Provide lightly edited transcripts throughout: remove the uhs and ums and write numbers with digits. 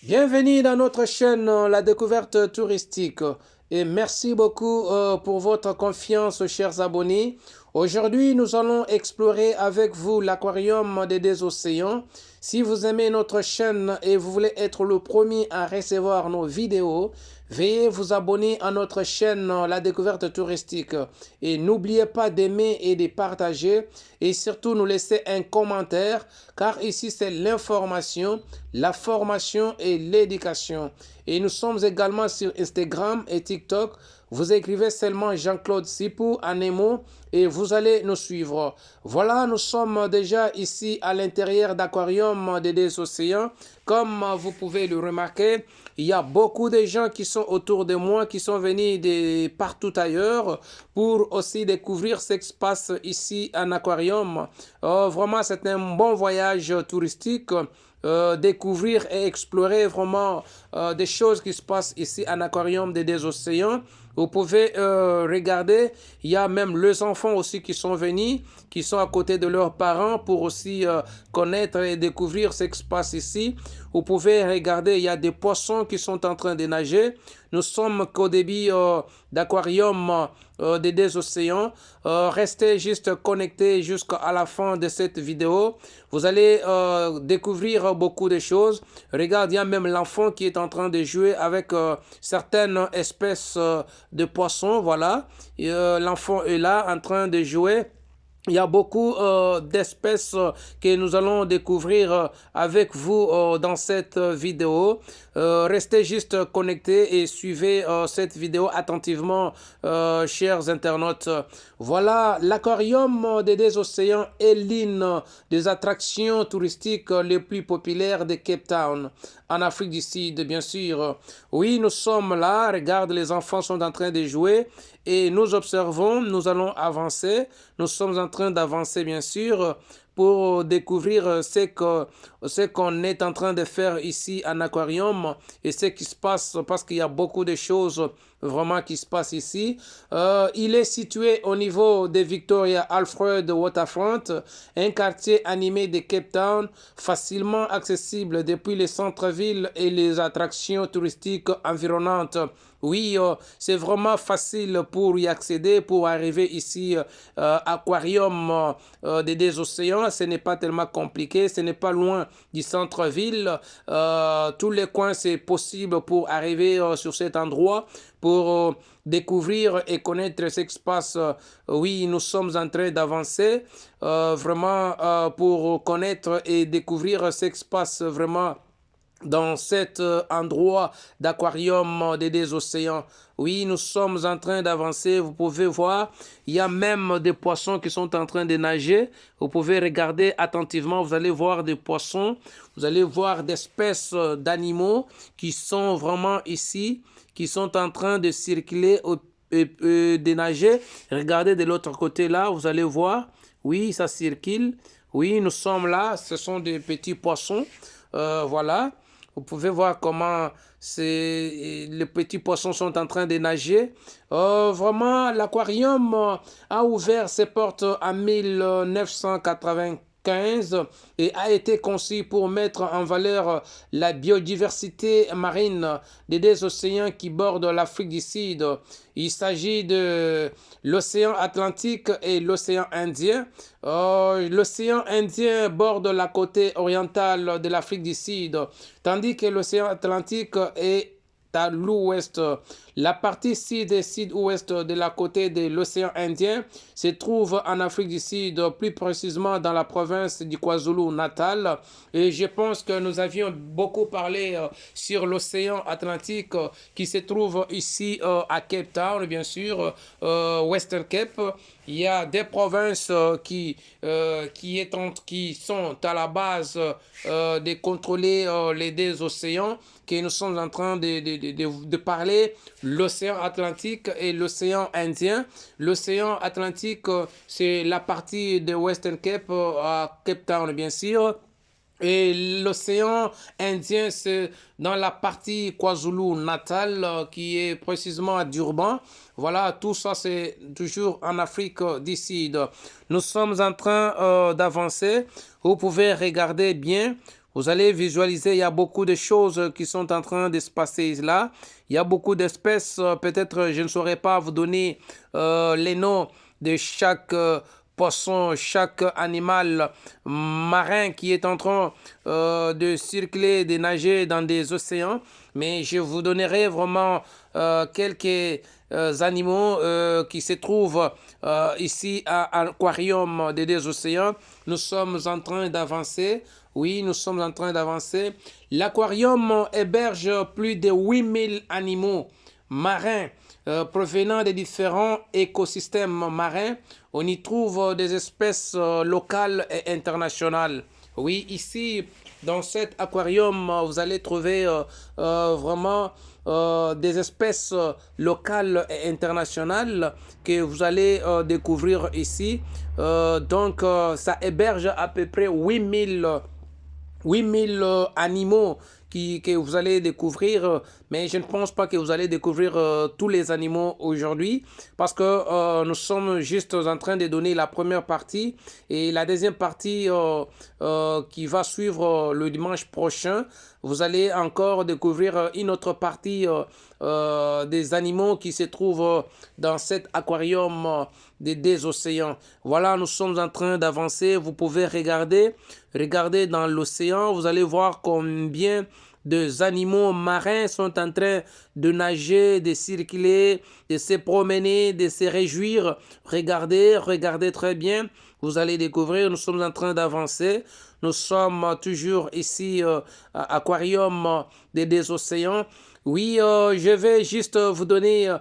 Bienvenue dans notre chaîne La Découverte Touristique et merci beaucoup pour votre confiance, chers abonnés. Aujourd'hui, nous allons explorer avec vous l'aquarium des océans. Si vous aimez notre chaîne et vous voulez être le premier à recevoir nos vidéos, veuillez vous abonner à notre chaîne La Découverte Touristique et n'oubliez pas d'aimer et de partager et surtout nous laisser un commentaire car ici c'est l'information, la formation et l'éducation. Et nous sommes également sur Instagram et TikTok. Vous écrivez seulement Jean-Claude Sipou en Nemo et vous allez nous suivre. Voilà, nous sommes déjà ici à l'intérieur d'Aquarium des océans. Comme vous pouvez le remarquer, il y a beaucoup de gens qui sont autour de moi, qui sont venus de partout ailleurs pour aussi découvrir ce qui se passe ici en aquarium. Vraiment, c'est un bon voyage touristique. Découvrir et explorer vraiment des choses qui se passent ici en aquarium des océans. Vous pouvez regarder, il y a même les enfants aussi qui sont venus, qui sont à côté de leurs parents pour aussi connaître et découvrir ce qui se passe ici. Vous pouvez regarder, il y a des poissons qui sont en train de nager. Nous sommes qu'au début d'aquarium des océans. Restez juste connectés jusqu'à la fin de cette vidéo. Vous allez découvrir beaucoup de choses. Regarde, il y a même l'enfant qui est en train de jouer avec certaines espèces de poissons. Voilà, l'enfant est là en train de jouer. Il y a beaucoup d'espèces que nous allons découvrir avec vous dans cette vidéo. Restez juste connectés et suivez cette vidéo attentivement, chers internautes. Voilà, l'aquarium des océans est l'une des attractions touristiques les plus populaires de Cape Town, en Afrique du Sud, bien sûr. Oui, nous sommes là. Regarde, les enfants sont en train de jouer et nous observons, nous allons avancer. Nous sommes en train d'avancer, bien sûr, pour découvrir ce qu'on est en train de faire ici en aquarium et ce qui se passe parce qu'il y a beaucoup de choses vraiment qui se passent ici. Il est situé au niveau de Victoria Alfred Waterfront, un quartier animé de Cape Town, facilement accessible depuis les centres-villes et les attractions touristiques environnantes. Oui, c'est vraiment facile pour y accéder, pour arriver ici, aquarium des océans. Ce n'est pas tellement compliqué, ce n'est pas loin du centre-ville. Tous les coins, c'est possible pour arriver sur cet endroit, pour découvrir et connaître ce qui se passe. Oui, nous sommes en train d'avancer vraiment pour connaître et découvrir ce qui se passe vraiment dans cet endroit d'aquarium des océans. Oui, nous sommes en train d'avancer. Vous pouvez voir, il y a même des poissons qui sont en train de nager. Vous pouvez regarder attentivement. Vous allez voir des poissons. Vous allez voir des espèces d'animaux qui sont vraiment ici, qui sont en train de circuler et de nager. Regardez de l'autre côté là, vous allez voir. Oui, ça circule. Oui, nous sommes là. Ce sont des petits poissons. Voilà. Vous pouvez voir comment les petits poissons sont en train de nager. Vraiment, l'aquarium a ouvert ses portes en 1995 et a été conçu pour mettre en valeur la biodiversité marine des océans qui bordent l'Afrique du Sud. Il s'agit de l'océan Atlantique et l'océan Indien. L'océan Indien borde la côte orientale de l'Afrique du Sud, tandis que l'océan Atlantique est à l'ouest. La partie sud et sud-ouest de la côte de l'océan Indien se trouve en Afrique du Sud, plus précisément dans la province du KwaZulu-Natal. Et je pense que nous avions beaucoup parlé sur l'océan Atlantique qui se trouve ici à Cape Town, bien sûr, Western Cape. Il y a des provinces qui sont à la base de contrôler les deux océans que nous sommes en train de parler, l'océan Atlantique et l'océan Indien. L'océan Atlantique, c'est la partie de Western Cape à Cape Town, bien sûr. Et l'océan Indien, c'est dans la partie KwaZulu-Natal, qui est précisément à Durban. Voilà, tout ça, c'est toujours en Afrique du Sud. Nous sommes en train d'avancer. Vous pouvez regarder bien. Vous allez visualiser, il y a beaucoup de choses qui sont en train de se passer là. Il y a beaucoup d'espèces. Peut-être je ne saurais pas vous donner les noms de chaque poisson, chaque animal marin qui est en train de circuler, de nager dans des océans. Mais je vous donnerai vraiment quelques animaux qui se trouvent ici à l'Aquarium des océans. Nous sommes en train d'avancer. Oui, nous sommes en train d'avancer. L'aquarium héberge plus de 8000 animaux marins provenant des différents écosystèmes marins. On y trouve des espèces locales et internationales. Oui, ici, dans cet aquarium, vous allez trouver vraiment des espèces locales et internationales que vous allez découvrir ici. Donc, ça héberge à peu près 8000 animaux que vous allez découvrir, mais je ne pense pas que vous allez découvrir tous les animaux aujourd'hui parce que nous sommes juste en train de donner la première partie et la deuxième partie qui va suivre le dimanche prochain. Vous allez encore découvrir une autre partie des animaux qui se trouvent dans cet aquarium des océans. Voilà, nous sommes en train d'avancer. Vous pouvez regarder dans l'océan. Vous allez voir combien des animaux marins sont en train de nager, de circuler, de se promener, de se réjouir. Regardez très bien. Vous allez découvrir, nous sommes en train d'avancer. Nous sommes toujours ici à Aquarium des océans. Oui, je vais juste vous donner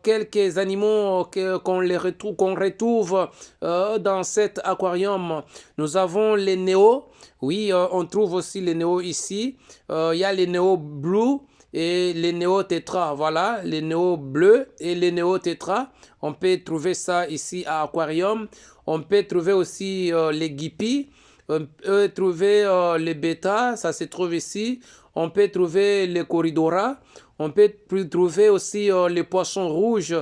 quelques animaux qu'on retrouve dans cet aquarium. Nous avons les néos. Oui, on trouve aussi les néos ici. Il y a les néos bleus et les néos tétras. Voilà, les néos bleus et les néos tétras. On peut trouver ça ici à aquarium. On peut trouver aussi les guipis. On peut trouver les bêtas, ça se trouve ici. On peut trouver les corridora. On peut trouver aussi les poissons rouges.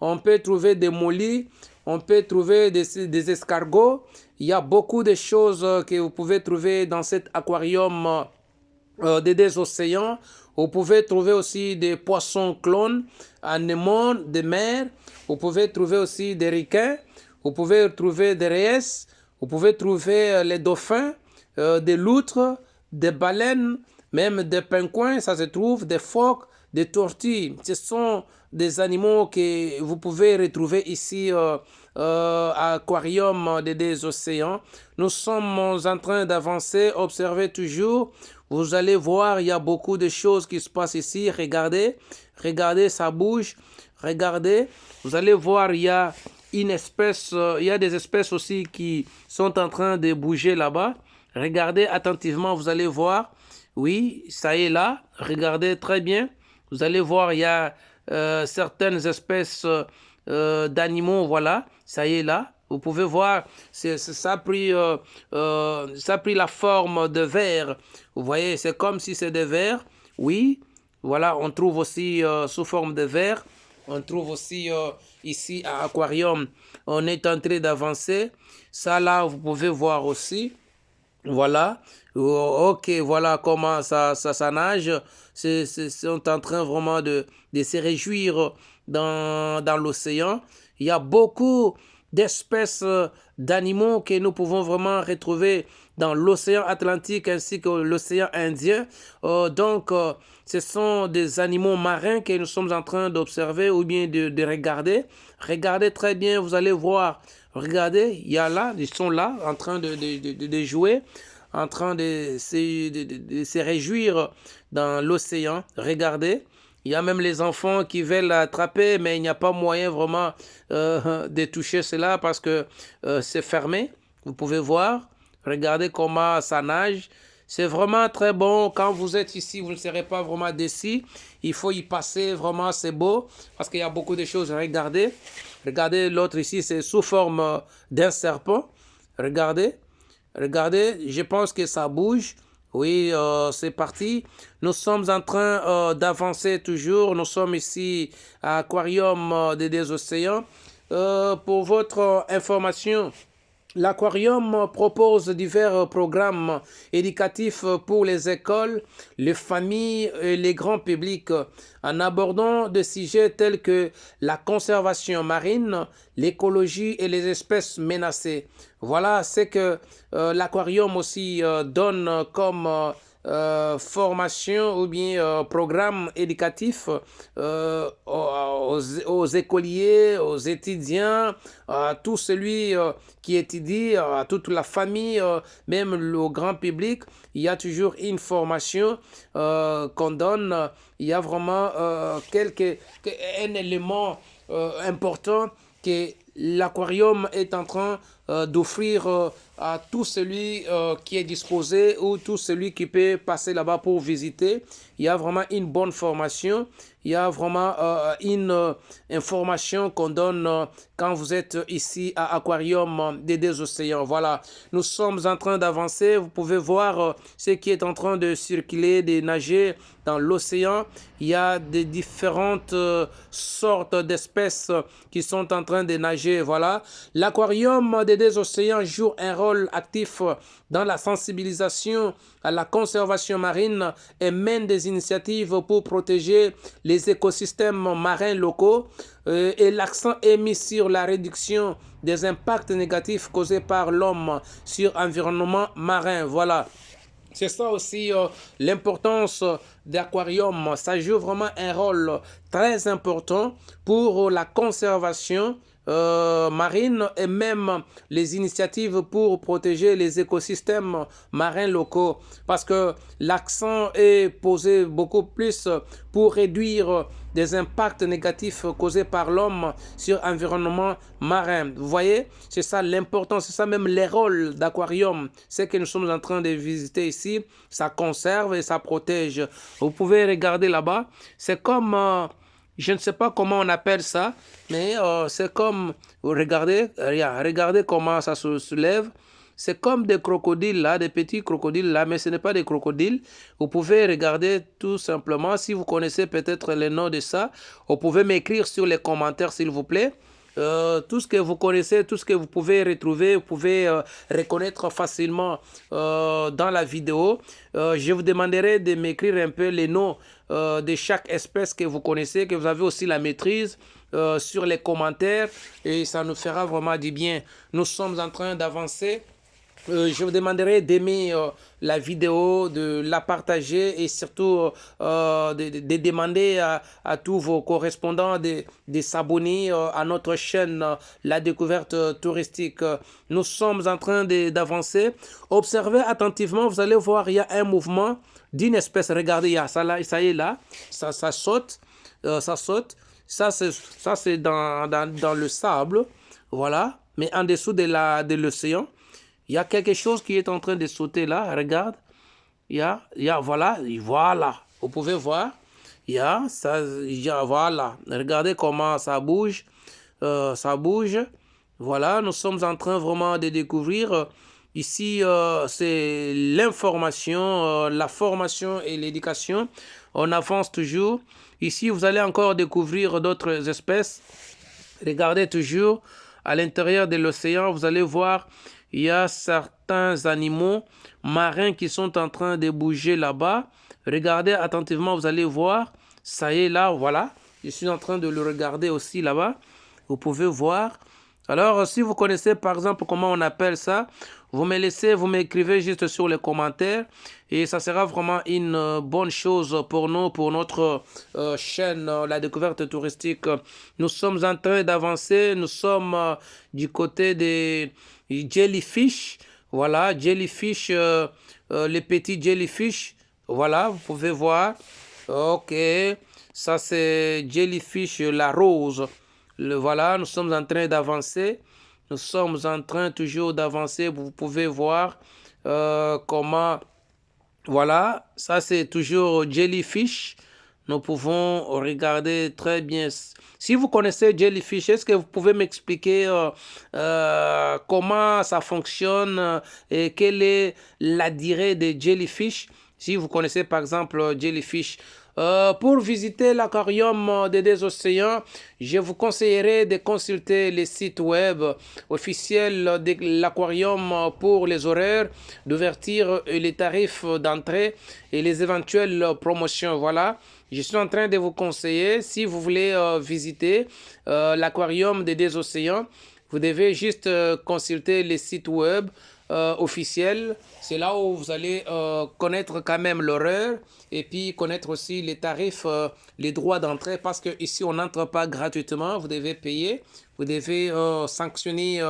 On peut trouver des mollies. On peut trouver des escargots. Il y a beaucoup de choses que vous pouvez trouver dans cet aquarium des océans. Vous pouvez trouver aussi des poissons clones, anémones de mer. Vous pouvez trouver aussi des requins. Vous pouvez trouver des raies. Vous pouvez trouver les dauphins, des loutres, des baleines, même des pingouins, ça se trouve, des phoques, des tortues. Ce sont des animaux que vous pouvez retrouver ici à l'Aquarium des océans. Nous sommes en train d'avancer, observez toujours. Vous allez voir, il y a beaucoup de choses qui se passent ici. Regardez, ça bouge. Regardez, vous allez voir, il y a une espèce, il y a des espèces aussi qui sont en train de bouger là-bas. Regardez attentivement, vous allez voir. Oui, ça y est là. Regardez très bien. Vous allez voir, il y a certaines espèces d'animaux, voilà. Ça y est là. Vous pouvez voir, ça a pris la forme de vers. Vous voyez, c'est comme si c'est des vers. Oui, voilà, on trouve aussi sous forme de vers. On trouve aussi ici à Aquarium, on est en train d'avancer. Ça là, vous pouvez voir aussi. Voilà. Ok, voilà comment ça nage. Sont en train vraiment de se réjouir dans l'océan. Il y a beaucoup d'espèces d'animaux que nous pouvons vraiment retrouver dans l'océan Atlantique ainsi que l'océan Indien. Donc, ce sont des animaux marins que nous sommes en train d'observer ou bien de regarder. Regardez très bien, vous allez voir. Regardez, il y a là, ils sont là en train de jouer, en train de se réjouir dans l'océan. Regardez. Il y a même les enfants qui veulent l'attraper, mais il n'y a pas moyen vraiment de toucher cela parce que c'est fermé. Vous pouvez voir. Regardez comment ça nage. C'est vraiment très bon. Quand vous êtes ici, vous ne serez pas vraiment déçus. Il faut y passer. Vraiment, c'est beau parce qu'il y a beaucoup de choses à regarder. Regardez l'autre ici, c'est sous forme d'un serpent. Regardez. Regardez, je pense que ça bouge. Oui, c'est parti. Nous sommes en train d'avancer toujours. Nous sommes ici à l'Aquarium des océans. Pour votre information, L'aquarium propose divers programmes éducatifs pour les écoles, les familles et les grands publics en abordant des sujets tels que la conservation marine, l'écologie et les espèces menacées. Voilà ce que l'aquarium aussi donne comme formation ou bien programme éducatif aux écoliers, aux étudiants, à tout celui qui étudie, à toute la famille, même le grand public. Il y a toujours une formation qu'on donne. Il y a vraiment un élément important que l'aquarium est en train d'offrir à tout celui qui est disposé ou tout celui qui peut passer là-bas pour visiter. Il y a vraiment une bonne formation. Il y a vraiment une information qu'on donne quand vous êtes ici à Aquarium des deux océans. Voilà, nous sommes en train d'avancer. Vous pouvez voir ce qui est en train de circuler, de nager dans l'océan. Il y a des différentes sortes d'espèces qui sont en train de nager. Voilà, l'aquarium des deux océans joue un rôle actif dans la sensibilisation à la conservation marine et mène des initiatives pour protéger les écosystèmes marins locaux et l'accent est mis sur la réduction des impacts négatifs causés par l'homme sur l'environnement marin. Voilà. C'est ça aussi l'importance d'aquarium. Ça joue vraiment un rôle très important pour la conservation marine et même les initiatives pour protéger les écosystèmes marins locaux. Parce que l'accent est posé beaucoup plus pour réduire des impacts négatifs causés par l'homme sur l'environnement marin. Vous voyez, c'est ça l'importance, c'est ça même les rôles d'aquarium. C'est que nous sommes en train de visiter ici, ça conserve et ça protège. Vous pouvez regarder là-bas, c'est comme, je ne sais pas comment on appelle ça, mais c'est comme, regardez comment ça se soulève. C'est comme des crocodiles là, des petits crocodiles là, mais ce n'est pas des crocodiles. Vous pouvez regarder tout simplement. Si vous connaissez peut-être le nom de ça, vous pouvez m'écrire sur les commentaires s'il vous plaît. Tout ce que vous connaissez, tout ce que vous pouvez retrouver, vous pouvez reconnaître facilement dans la vidéo. Je vous demanderai de m'écrire un peu les noms de chaque espèce que vous connaissez, que vous avez aussi la maîtrise sur les commentaires et ça nous fera vraiment du bien. Nous sommes en train d'avancer. Je vous demanderai d'aimer la vidéo, de la partager et surtout de demander à tous vos correspondants de s'abonner à notre chaîne La Découverte Touristique. Nous sommes en train d'avancer. Observez attentivement, vous allez voir, il y a un mouvement d'une espèce. Regardez, il y a ça, là, ça y est là, ça saute, ça saute. Ça, c'est dans le sable, voilà, mais en dessous de l'océan. Il y a quelque chose qui est en train de sauter là, regarde. Voilà, vous pouvez voir. Voilà, regardez comment ça bouge. Voilà, nous sommes en train vraiment de découvrir. Ici, c'est l'information, la formation et l'éducation. On avance toujours. Ici, vous allez encore découvrir d'autres espèces. Regardez toujours à l'intérieur de l'océan, vous allez voir, il y a certains animaux marins qui sont en train de bouger là-bas. Regardez attentivement, vous allez voir. Ça y est là, voilà. Je suis en train de le regarder aussi là-bas. Vous pouvez voir. Alors, si vous connaissez par exemple comment on appelle ça, vous m'écrivez juste sur les commentaires et ça sera vraiment une bonne chose pour nous, pour notre chaîne La Découverte Touristique. Nous sommes en train d'avancer, nous sommes du côté des jellyfish. Voilà, jellyfish, les petits jellyfish. Voilà, vous pouvez voir. Ok, ça c'est jellyfish la rose. Voilà, nous sommes en train d'avancer. Nous sommes en train toujours d'avancer. Vous pouvez voir comment... Voilà, ça c'est toujours jellyfish. Nous pouvons regarder très bien. Si vous connaissez jellyfish, est-ce que vous pouvez m'expliquer comment ça fonctionne et quelle est la durée des jellyfish? Si vous connaissez par exemple Jellyfish. Pour visiter l'aquarium des océans, je vous conseillerais de consulter les sites web officiels de l'aquarium pour les horaires d'ouverture et les tarifs d'entrée et les éventuelles promotions. Voilà, je suis en train de vous conseiller, si vous voulez visiter l'aquarium des océans, vous devez juste consulter les sites web officiels. C'est là où vous allez connaître quand même l'horaire et puis connaître aussi les tarifs, les droits d'entrée, parce que ici on n'entre pas gratuitement, vous devez payer, vous devez sanctionner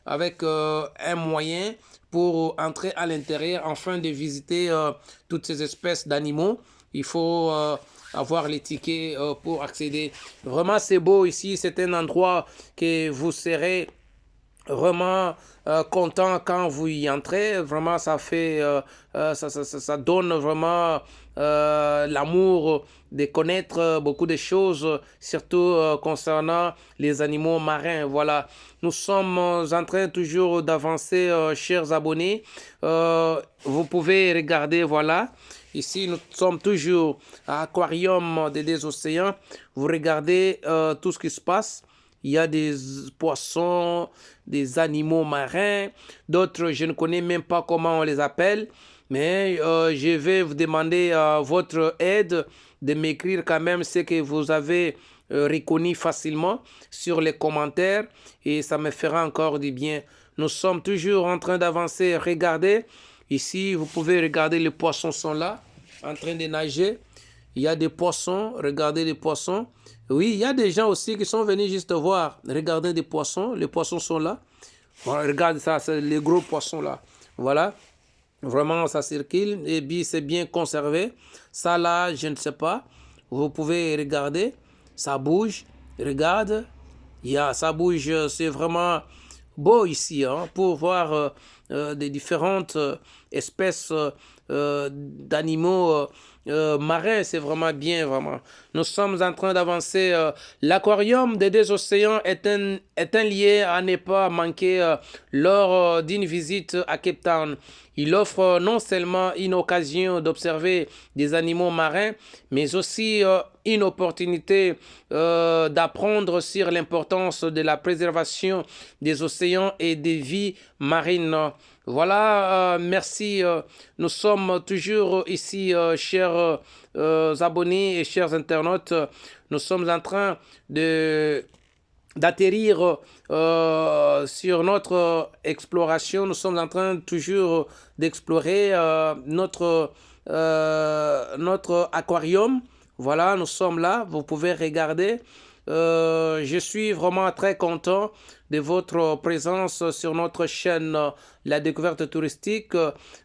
avec un moyen pour entrer à l'intérieur afin de visiter toutes ces espèces d'animaux. Il faut avoir les tickets pour accéder. Vraiment, c'est beau ici. C'est un endroit que vous serez vraiment content quand vous y entrez. Vraiment, ça fait, ça donne vraiment l'amour de connaître beaucoup de choses, surtout concernant les animaux marins. Voilà, nous sommes en train toujours d'avancer, chers abonnés. Vous pouvez regarder, voilà. Ici, nous sommes toujours à l'Aquarium des océans. Vous regardez tout ce qui se passe. Il y a des poissons, des animaux marins, d'autres, je ne connais même pas comment on les appelle, mais je vais vous demander votre aide de m'écrire quand même ce que vous avez reconnu facilement sur les commentaires et ça me fera encore du bien. Nous sommes toujours en train d'avancer. Regardez, ici, vous pouvez regarder, les poissons sont là, en train de nager. Il y a des poissons, regardez les poissons. Oui, il y a des gens aussi qui sont venus juste voir, regarder des poissons. Les poissons sont là. Voilà, regarde ça, c'est les gros poissons là. Voilà, vraiment ça circule et puis c'est bien conservé. Ça là, je ne sais pas. Vous pouvez regarder, ça bouge. Regarde, ça bouge, c'est vraiment beau ici hein, pour voir des différentes espèces d'animaux marins. C'est vraiment bien, vraiment. Nous sommes en train d'avancer. L'aquarium des océans est un lieu à ne pas manquer lors d'une visite à Cape Town. Il offre non seulement une occasion d'observer des animaux marins, mais aussi une opportunité d'apprendre sur l'importance de la préservation des océans et des vies marines. Voilà, merci. Nous sommes toujours ici, chers abonnés et chers internautes. Nous sommes en train d'atterrir sur notre exploration. Nous sommes en train toujours d'explorer notre aquarium. Voilà, nous sommes là. Vous pouvez regarder. Je suis vraiment très content de votre présence sur notre chaîne La Découverte Touristique.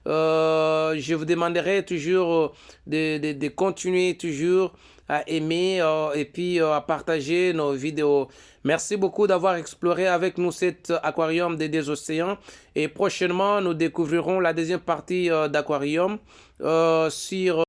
Je vous demanderai toujours de continuer toujours à aimer et puis à partager nos vidéos. Merci beaucoup d'avoir exploré avec nous cet aquarium des océans et prochainement nous découvrirons la deuxième partie d'aquarium sur